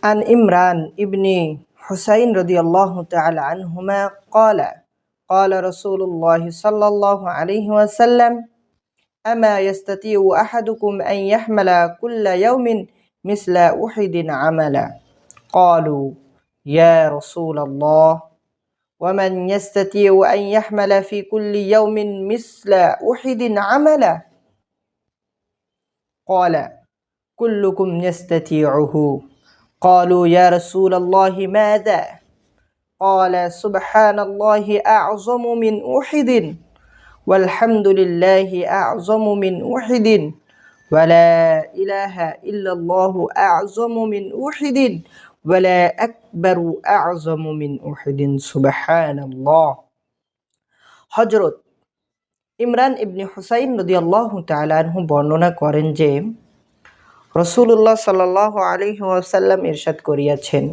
عن إمران ابن حسين رضي الله تعالى عنهما قال رسول الله صلى الله عليه وسلم أما يستطيع أحدكم أن يحمل كل يوم مثل أحد عملا قالوا يا رسول الله ومن يستطيع أن يحمل في كل يوم مثل أحد عملا قال كلكم يستطيعه قالوا يا رسول الله ماذا قال سبحان الله أعظم من أحد والحمد لله أعظم من أحد ولا إله إلا الله أعظم من أحد ولا أكبر أعظم من أحد سبحان الله হযরত ইমরান ইবনে হুসাইন রাদিয়াল্লাহু তাআলা আনহু বর্ণনা করেন যে রাসূলুল্লাহ সাল্লাল্লাহু আলাইহি ওয়াসাল্লাম ইরশাদ করিয়াছেন,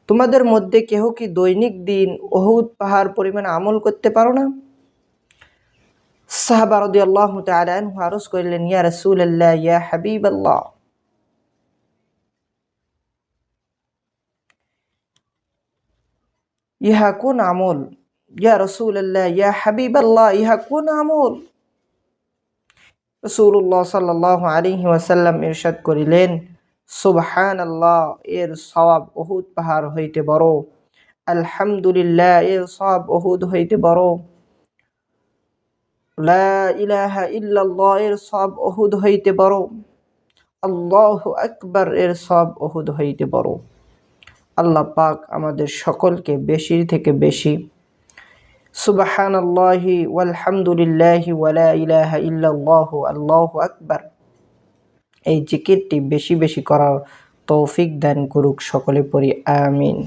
তোমাদের মধ্যে কেহ কি দৈনিক দিন উহুদ পাহাড় পরিমাণ আমল করতে পারো না? সাহাবা রাদিয়াল্লাহু তাআলা আনহু আরজ করিলেন, ইয়া রাসূলুল্লাহ, ইয়া হাবিবাল্লাহ, ইহা কোন আমল? ইয়া রাসূলুল্লাহ, ইয়া হাবিবাল্লাহ, ইহা কোন আমল? রাসূলুল্লাহ সাল্লাল্লাহু আলাইহি ওয়াসাল্লাম ইরশাদ করিলেন, সুবহানাল্লাহ এর সওয়াব উহুদ পাহাড় হইতে বড়, আলহামদুলিল্লাহ এর সওয়াব উহুদ হইতে বড়, লা ইলাহা ইল্লাল্লাহ এর সওয়াব উহুদ হইতে বড়, আল্লাহু আকবার এর সওয়াব উহুদ হইতে বড়। আল্লাহ পাক আমাদের সকলকে বেশি থেকে বেশি সুবহানাল্লাহি ওয়ালহামদুলিল্লাহি ওয়ালা ইলাহা ইল্লাল্লাহু আল্লাহু আকবার এই জিকিরটি বেশি বেশি করার তৌফিক দান করুক। সকলে পড়ি আমিন।